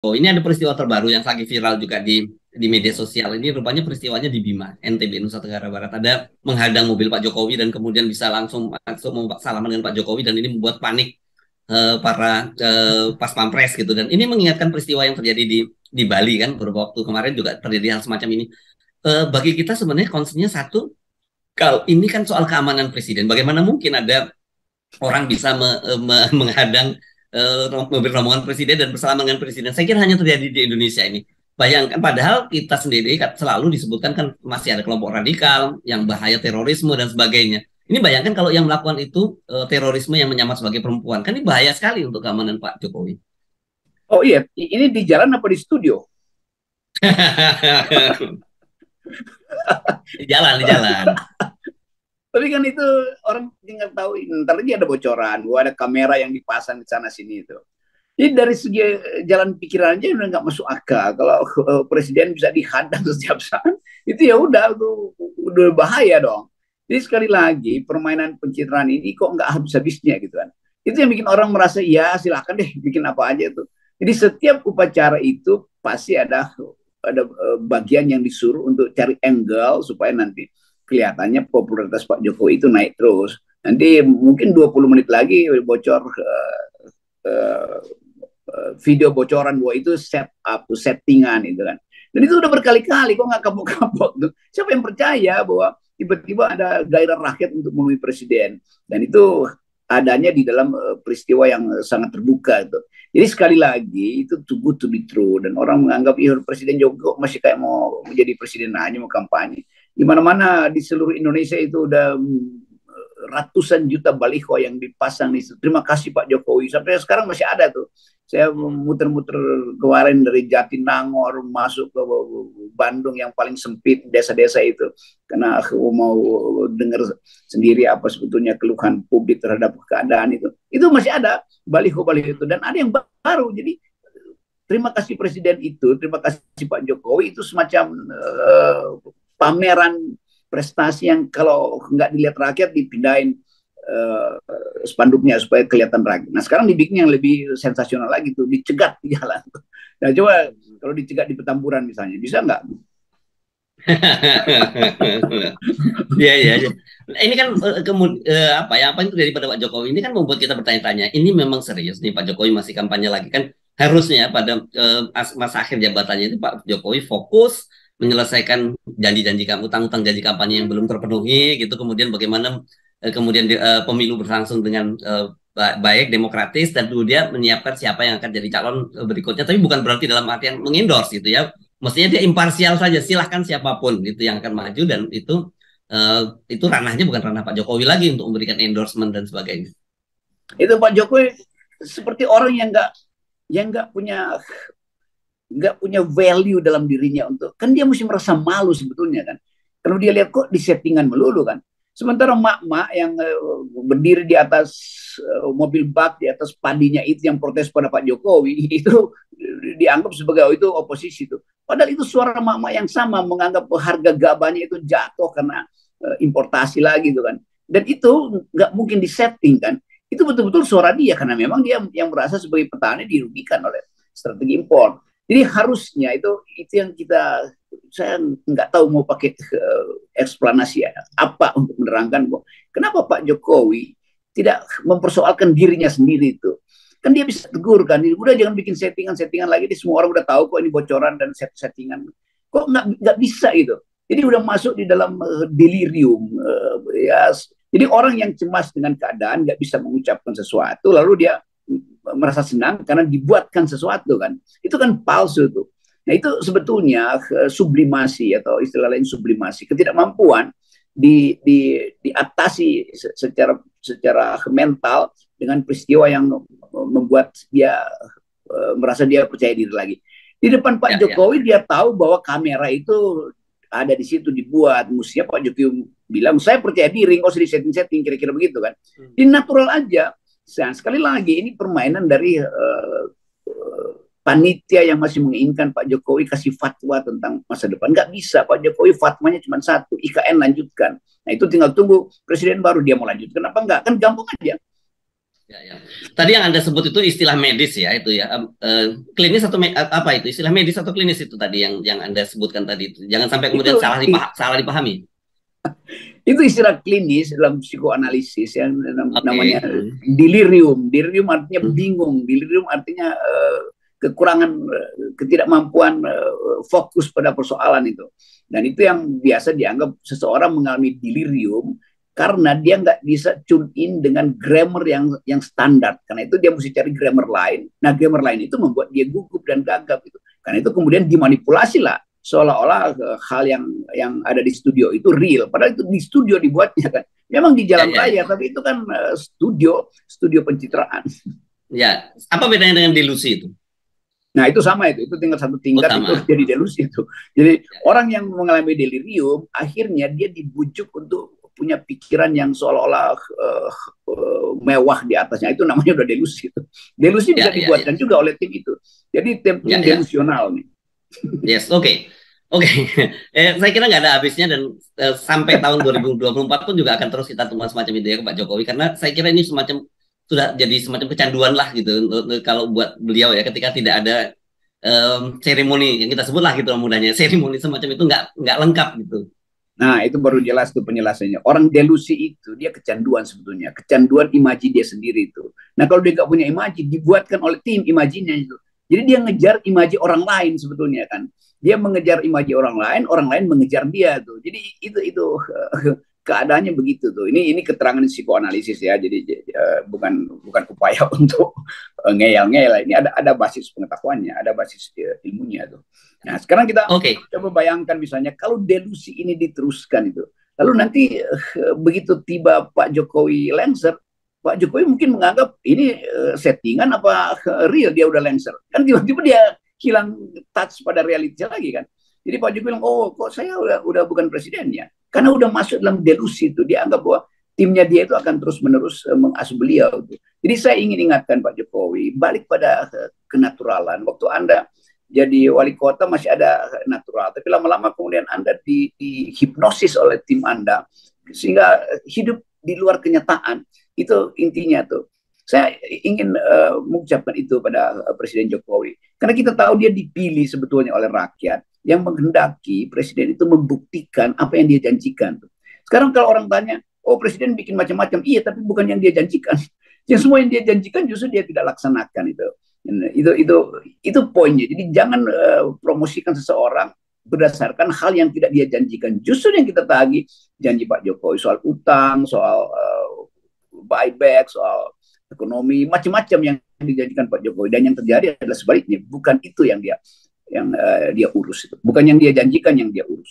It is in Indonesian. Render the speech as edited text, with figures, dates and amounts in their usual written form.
Oh, ini ada peristiwa terbaru yang lagi viral juga di media sosial. Ini rupanya peristiwanya di Bima, NTB, Nusa Tenggara Barat. Ada menghadang mobil Pak Jokowi dan kemudian bisa langsung salaman dengan Pak Jokowi dan ini membuat panik para pas pampres gitu. Dan ini mengingatkan peristiwa yang terjadi di Bali kan beberapa waktu kemarin juga terjadi hal semacam ini. Bagi kita sebenarnya concernnya satu, kalau ini kan soal keamanan presiden. Bagaimana mungkin ada orang bisa menghadang mobil rombongan presiden dan bersalaman dengan presiden. Saya kira hanya terjadi di Indonesia ini. Bayangkan, padahal kita sendiri selalu disebutkan kan masih ada kelompok radikal yang bahaya terorisme dan sebagainya. Ini bayangkan kalau yang melakukan itu terorisme yang menyamar sebagai perempuan, kan ini bahaya sekali untuk keamanan Pak Jokowi. Oh iya, ini di jalan apa di studio? Di jalan, di jalan. Tapi kan itu orang tinggal tahu, ntar lagi ada bocoran, gua ada kamera yang dipasang di sana sini itu. Jadi dari segi jalan pikiran aja udah nggak masuk akal. Kalau presiden bisa dihadang setiap saat, itu ya udah bahaya dong. Jadi sekali lagi permainan pencitraan ini kok nggak habis-habisnya gitu kan. Itu yang bikin orang merasa ya silahkan deh bikin apa aja itu. Jadi setiap upacara itu pasti ada bagian yang disuruh untuk cari angle supaya nanti kelihatannya popularitas Pak Jokowi itu naik terus. Nanti mungkin 20 menit lagi bocor uh, video bocoran bahwa itu set up, settingan itu kan. Dan itu udah berkali-kali, kok nggak kapok-kapok tuh. Siapa yang percaya bahwa tiba-tiba ada gairah rakyat untuk memilih presiden? Dan itu adanya di dalam peristiwa yang sangat terbuka itu. Jadi sekali lagi itu too good to be true dan orang menganggap ya presiden Jokowi masih kayak mau menjadi presiden aja mau kampanye. Di mana-mana di seluruh Indonesia itu udah ratusan juta baliho yang dipasang di situ. Terima kasih Pak Jokowi. Sampai sekarang masih ada tuh. Saya muter-muter kemarin dari Jatinangor masuk ke Bandung yang paling sempit desa-desa itu. Karena aku mau dengar sendiri apa sebetulnya keluhan publik terhadap keadaan itu. Itu masih ada baliho-baliho itu. Dan ada yang baru. Jadi terima kasih Presiden itu, terima kasih Pak Jokowi itu semacam pameran prestasi yang kalau nggak dilihat rakyat dipindahin spanduknya supaya kelihatan rakyat. Nah sekarang dibikin yang lebih sensasional lagi tuh, dicegat di jalan. Nah coba kalau dicegat di Petamburan misalnya, bisa nggak? Iya, iya, iya. Ini kan apa ya, apa yang terjadi pada Pak Jokowi ini kan membuat kita bertanya-tanya, ini memang serius nih Pak Jokowi masih kampanye lagi kan? Harusnya pada masa akhir jabatannya itu Pak Jokowi fokus menyelesaikan janji-janji utang-utang janji kampanye yang belum terpenuhi gitu, kemudian bagaimana kemudian pemilu berlangsung dengan baik, demokratis, dan kemudian menyiapkan siapa yang akan jadi calon berikutnya, tapi bukan berarti dalam artian mengendorse gitu ya. Mestinya dia imparsial saja, silahkan siapapun gitu yang akan maju, dan itu ranahnya bukan ranah Pak Jokowi lagi untuk memberikan endorsement dan sebagainya. Itu Pak Jokowi seperti orang yang nggak punya value dalam dirinya untuk kan dia mesti merasa malu sebetulnya kan kalau dia lihat kok di settingan melulu kan sementara mak-mak yang berdiri di atas mobil bak di atas padinya itu yang protes pada Pak Jokowi itu dianggap sebagai oh, itu oposisi itu padahal itu suara mak-mak yang sama menganggap harga gabahnya itu jatuh karena importasi lagi itu kan dan itu nggak mungkin disetting kan itu betul-betul suara dia karena memang dia yang merasa sebagai petani dirugikan oleh strategi impor. Jadi harusnya itu yang saya nggak tahu mau pakai eksplanasi apa untuk menerangkan bahwa kenapa Pak Jokowi tidak mempersoalkan dirinya sendiri itu. Kan dia bisa tegur kan, udah jangan bikin settingan-settingan lagi, semua orang udah tahu kok ini bocoran dan settingan. Kok nggak bisa gitu. Jadi udah masuk di dalam delirium. Ya, jadi orang yang cemas dengan keadaan nggak bisa mengucapkan sesuatu, lalu dia merasa senang karena dibuatkan sesuatu kan itu kan palsu tuh. Nah itu sebetulnya sublimasi atau istilah lain sublimasi ketidakmampuan diatasi secara mental dengan peristiwa yang membuat dia merasa dia percaya diri lagi di depan Pak Ya, ya. Jokowi. Dia tahu bahwa kamera itu ada di situ dibuat, mestinya Pak Jokowi bilang saya percaya diri, nggak usah disetting-setting, kira-kira begitu kan. Ini natural aja. Nah, sekali lagi ini permainan dari panitia yang masih menginginkan Pak Jokowi kasih fatwa tentang masa depan. Nggak bisa, Pak Jokowi fatwanya cuma satu, IKN lanjutkan. Nah itu tinggal tunggu presiden baru dia mau lanjutkan apa enggak, kan gampang aja. Ya, ya. Tadi yang Anda sebut itu istilah medis ya, itu ya. Klinis atau apa itu? Istilah medis atau klinis itu tadi yang Anda sebutkan tadi itu. Jangan sampai Itu kemudian salah dipahami. itu istilah klinis dalam psikoanalisis yang namanya Oke. Hmm. delirium. Delirium artinya Hmm. bingung. Delirium artinya kekurangan, ketidakmampuan fokus pada persoalan itu. Dan itu yang biasa dianggap seseorang mengalami delirium karena dia nggak bisa tune in dengan grammar yang standar. Karena itu dia mesti cari grammar lain. Nah, grammar lain itu membuat dia gugup dan gagap gitu. Karena itu kemudian dimanipulasi lah, seolah-olah hal yang ada di studio itu real, padahal itu di studio dibuatnya kan, memang di Ya, jalan ya, raya, ya. tapi itu kan studio pencitraan. Ya, apa bedanya dengan delusi itu? Nah itu sama, itu tinggal satu Oh, tingkat itu sama. jadi delusi itu. Jadi Ya, ya. orang yang mengalami delirium akhirnya dia dibujuk untuk punya pikiran yang seolah-olah mewah di atasnya, itu namanya udah delusi itu. Delusi bisa Ya, ya, ya. dibuatkan juga oleh tim itu, jadi tim Ya, ya. delusional nih. Yes, oke. Oke. Saya kira nggak ada habisnya dan sampai tahun 2024 pun juga akan terus kita temukan semacam itu ya ke Pak Jokowi, karena saya kira ini semacam sudah jadi semacam kecanduan lah gitu kalau buat beliau ya, ketika tidak ada seremoni yang kita sebut lah gitu mudahnya, seremoni semacam itu nggak lengkap gitu. Nah, itu baru jelas tuh penjelasannya. Orang delusi itu dia kecanduan sebetulnya, kecanduan imaji dia sendiri itu. Nah, kalau dia nggak punya imaji, dibuatkan oleh tim imajinya itu. Jadi dia ngejar imaji orang lain sebetulnya kan. Dia mengejar imaji orang lain mengejar dia tuh. Jadi itu keadaannya begitu tuh. Ini keterangan psikoanalisis ya. Jadi bukan bukan upaya untuk ngeyel-ngeyel. Ini ada basis pengetahuannya, ada basis ilmunya tuh. Nah, sekarang kita Oke. coba bayangkan misalnya kalau delusi ini diteruskan itu. Lalu nanti begitu tiba Pak Jokowi lengser, Pak Jokowi mungkin menganggap ini settingan apa real dia udah lengser. Kan tiba-tiba dia hilang touch pada realitas lagi kan. Jadi Pak Jokowi bilang, oh kok saya udah bukan presidennya. Karena udah masuk dalam delusi itu. Dia anggap bahwa timnya dia itu akan terus-menerus mengasuh beliau. Jadi saya ingin ingatkan Pak Jokowi, balik pada kenaturalan. Waktu Anda jadi wali kota masih ada natural, tapi lama-lama kemudian Anda dihipnosis oleh tim Anda sehingga hidup di luar kenyataan. Itu intinya tuh. Saya ingin mengucapkan itu pada Presiden Jokowi, karena kita tahu dia dipilih sebetulnya oleh rakyat yang menghendaki presiden itu membuktikan apa yang dia janjikan. Sekarang kalau orang tanya, oh presiden bikin macam-macam, iya, tapi bukan yang dia janjikan. Yang semua yang dia janjikan justru dia tidak laksanakan itu. Itu poinnya. Jadi jangan promosikan seseorang berdasarkan hal yang tidak dia janjikan. Justru yang kita tagih janji Pak Jokowi soal utang, soal buyback, soal ekonomi, macam-macam yang dijanjikan Pak Jokowi, dan yang terjadi adalah sebaliknya. Bukan itu yang dia urus itu. Bukan yang dia janjikan yang dia urus.